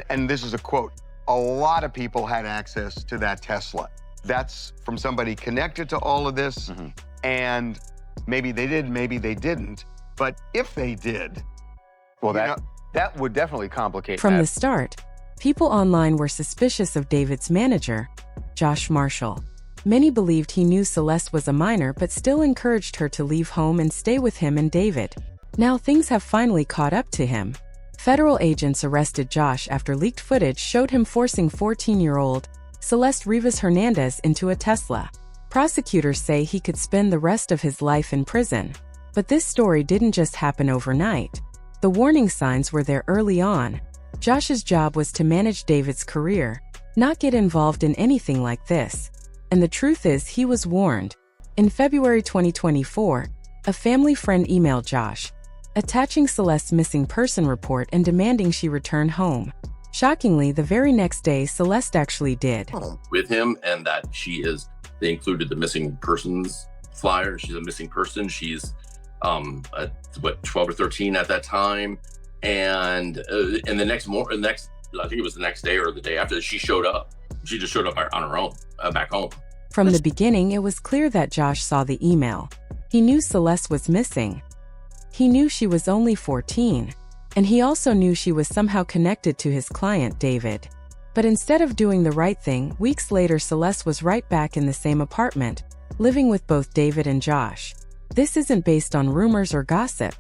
And this is a quote, a lot of people had access to that Tesla. That's from somebody connected to all of this. And maybe they did, maybe they didn't. But if they did, well, that would definitely complicate From that. the start, people online were suspicious of David's manager, Josh Marshall. Many believed he knew Celeste was a minor but still encouraged her to leave home and stay with him and David. Now things have finally caught up to him. Federal agents arrested Josh after leaked footage showed him forcing 14-year-old Celeste Rivas Hernandez into a Tesla. Prosecutors say he could spend the rest of his life in prison. But this story didn't just happen overnight. The warning signs were there early on. Josh's job was to manage David's career, not get involved in anything like this. And the truth is, he was warned. In February 2024, a family friend emailed Josh, attaching Celeste's missing person report and demanding she return home. Shockingly, the very next day, Celeste actually did. With him, and that they included the missing persons flyer. She's a missing person. She's, 12 or 13 at that time. And the next, I think it was the next day or the day after, she showed up. She just showed up on her own, back home. From the beginning, it was clear that Josh saw the email. He knew Celeste was missing. He knew she was only 14. And he also knew she was somehow connected to his client, David. But instead of doing the right thing, weeks later Celeste was right back in the same apartment, living with both David and Josh. This isn't based on rumors or gossip.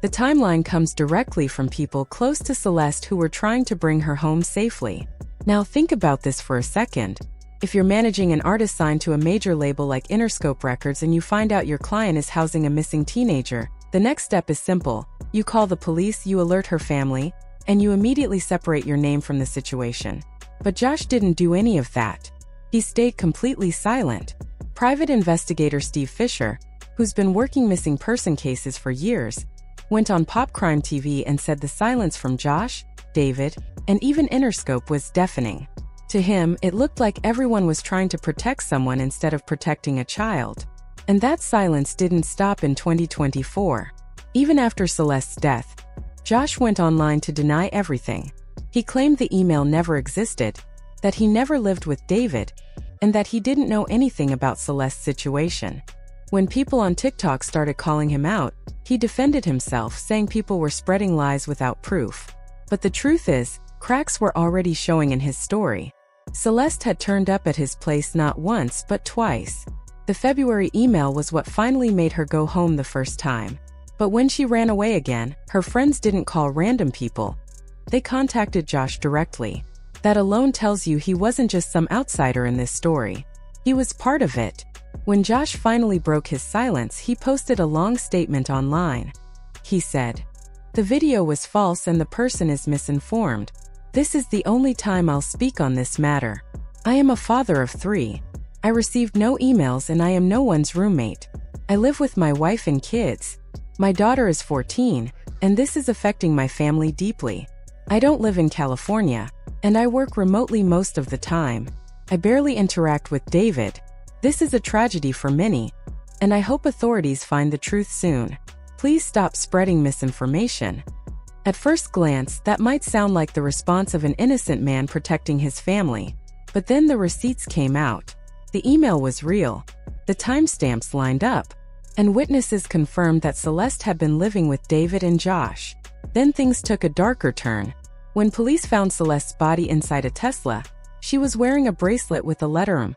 The timeline comes directly from people close to Celeste who were trying to bring her home safely. Now think about this for a second. If you're managing an artist signed to a major label like Interscope Records and you find out your client is housing a missing teenager, the next step is simple. You call the police, you alert her family, and you immediately separate your name from the situation. But Josh didn't do any of that. He stayed completely silent. Private investigator Steve Fisher, who's been working missing person cases for years, went on Pop Crime TV and said the silence from Josh, David, and even Interscope was deafening. To him, it looked like everyone was trying to protect someone instead of protecting a child. And that silence didn't stop in 2024. Even after Celeste's death, Josh went online to deny everything. He claimed the email never existed, that he never lived with David, and that he didn't know anything about Celeste's situation. When people on TikTok started calling him out, he defended himself, saying people were spreading lies without proof. But the truth is, cracks were already showing in his story. Celeste had turned up at his place not once but twice. The February email was what finally made her go home the first time. But when she ran away again, her friends didn't call random people. They contacted Josh directly. That alone tells you he wasn't just some outsider in this story. He was part of it. When Josh finally broke his silence, he posted a long statement online. He said, "The video was false and the person is misinformed. This is the only time I'll speak on this matter. I am a father of 3. I received no emails and I am no one's roommate. I live with my wife and kids. My daughter is 14, and this is affecting my family deeply. I don't live in California, and I work remotely most of the time. I barely interact with David. This is a tragedy for many, and I hope authorities find the truth soon. Please stop spreading misinformation." At first glance, that might sound like the response of an innocent man protecting his family. But then the receipts came out. The email was real. The timestamps lined up. And witnesses confirmed that Celeste had been living with David and Josh. Then things took a darker turn. When police found Celeste's body inside a Tesla, she was wearing a bracelet with a letter M.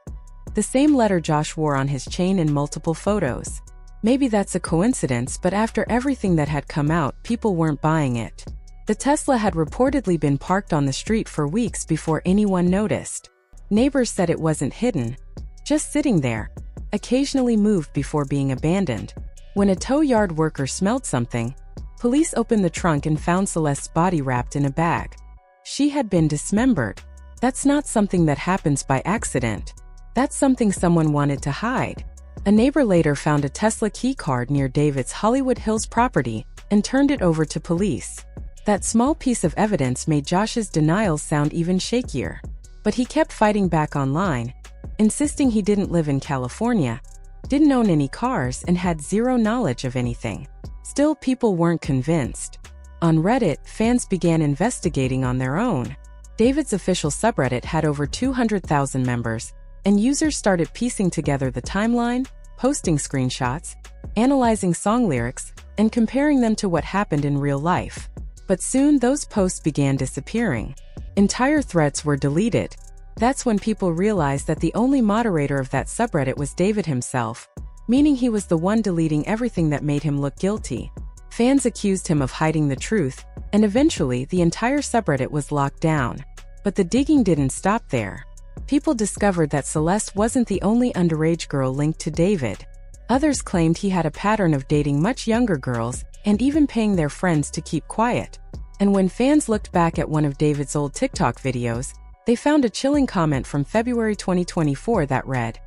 The same letter Josh wore on his chain in multiple photos. Maybe that's a coincidence, but after everything that had come out, people weren't buying it. The Tesla had reportedly been parked on the street for weeks before anyone noticed. Neighbors said it wasn't hidden, just sitting there, occasionally moved before being abandoned. When a tow yard worker smelled something, police opened the trunk and found Celeste's body wrapped in a bag. She had been dismembered. That's not something that happens by accident. That's something someone wanted to hide. A neighbor later found a Tesla key card near David's Hollywood Hills property and turned it over to police. That small piece of evidence made Josh's denials sound even shakier. But he kept fighting back online, insisting he didn't live in California, didn't own any cars, and had zero knowledge of anything. Still, people weren't convinced. On Reddit, fans began investigating on their own. David's official subreddit had over 200,000 members, and users started piecing together the timeline, posting screenshots, analyzing song lyrics, and comparing them to what happened in real life. But soon those posts began disappearing. Entire threads were deleted. That's when people realized that the only moderator of that subreddit was David himself, meaning he was the one deleting everything that made him look guilty. Fans accused him of hiding the truth, and eventually the entire subreddit was locked down. But the digging didn't stop there. People discovered that Celeste wasn't the only underage girl linked to David. Others claimed he had a pattern of dating much younger girls and even paying their friends to keep quiet. And when fans looked back at one of David's old TikTok videos, they found a chilling comment from February 2024 that read,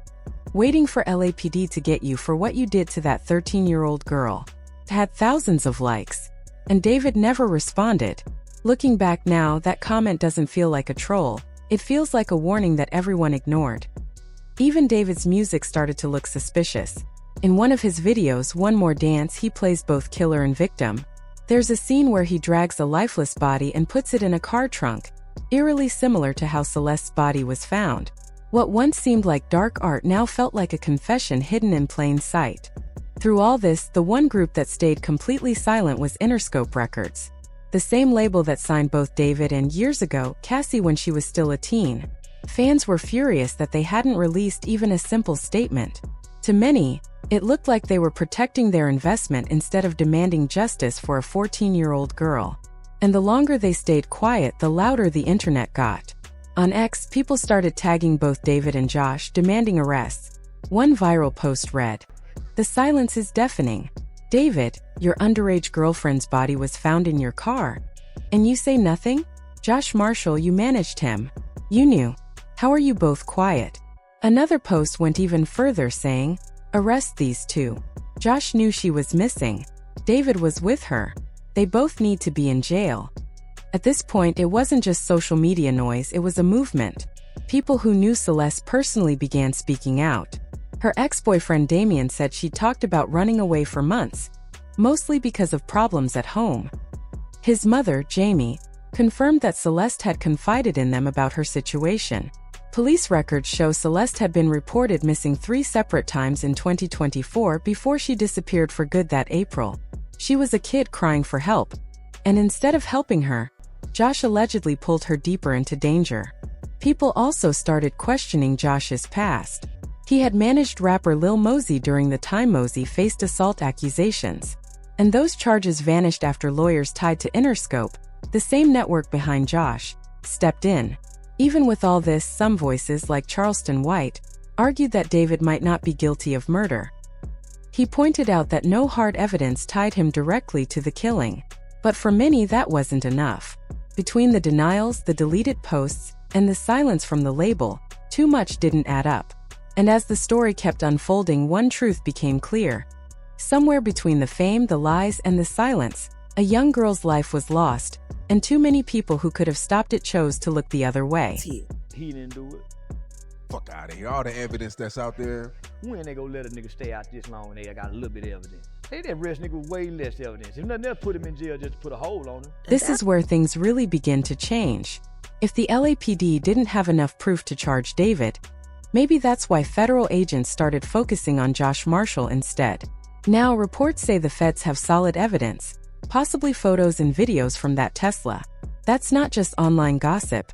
"Waiting for LAPD to get you for what you did to that 13-year-old girl." It had thousands of likes. And David never responded. Looking back now, that comment doesn't feel like a troll. It feels like a warning that everyone ignored. Even David's music started to look suspicious. In one of his videos, One More Dance, he plays both killer and victim. There's a scene where he drags a lifeless body and puts it in a car trunk, eerily similar to how Celeste's body was found. What once seemed like dark art now felt like a confession hidden in plain sight. Through all this, the one group that stayed completely silent was Interscope Records, the same label that signed both David and, years ago, Cassie when she was still a teen. Fans were furious that they hadn't released even a simple statement. To many, it looked like they were protecting their investment instead of demanding justice for a 14-year-old girl. And the longer they stayed quiet, the louder the internet got. On X, people started tagging both David and Josh, demanding arrests. One viral post read, "The silence is deafening. David, your underage girlfriend's body was found in your car. And you say nothing? Josh Marshall, you managed him. You knew. How are you both quiet?" Another post went even further, saying, "Arrest these two. Josh knew she was missing. David was with her. They both need to be in jail." At this point, it wasn't just social media noise, it was a movement. People who knew Celeste personally began speaking out. Her ex-boyfriend Damien said she talked about running away for months, mostly because of problems at home. His mother, Jamie, confirmed that Celeste had confided in them about her situation. Police records show Celeste had been reported missing 3 separate times in 2024 before she disappeared for good that April. She was a kid crying for help, and instead of helping her, Josh allegedly pulled her deeper into danger. People also started questioning Josh's past. He had managed rapper Lil Mosey during the time Mosey faced assault accusations. And those charges vanished after lawyers tied to Interscope, the same network behind Josh, stepped in. Even with all this, some voices like Charleston White argued that David might not be guilty of murder. He pointed out that no hard evidence tied him directly to the killing. But for many, that wasn't enough. Between the denials, the deleted posts, and the silence from the label, too much didn't add up. And as the story kept unfolding, one truth became clear. Somewhere between the fame, the lies, and the silence, a young girl's life was lost, and too many people who could have stopped it chose to look the other way. He didn't do it. Fuck out of here. All the evidence that's out there. When they gonna let a nigga stay out this long and they got a little bit of evidence? They didn't arrest nigga with way less evidence. If nothing else, put him in jail just to put a hold on him. This is where things really begin to change. If the LAPD didn't have enough proof to charge David, maybe that's why federal agents started focusing on Josh Marshall instead. Now, reports say the feds have solid evidence, possibly photos and videos from that Tesla. That's not just online gossip.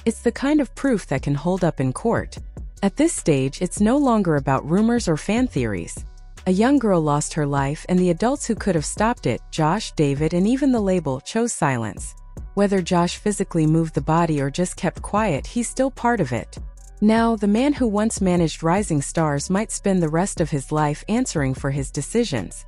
It's the kind of proof that can hold up in court. At this stage, it's no longer about rumors or fan theories. A young girl lost her life, and the adults who could have stopped it, Josh, David, and even the label, chose silence. Whether Josh physically moved the body or just kept quiet, he's still part of it. Now, the man who once managed rising stars might spend the rest of his life answering for his decisions.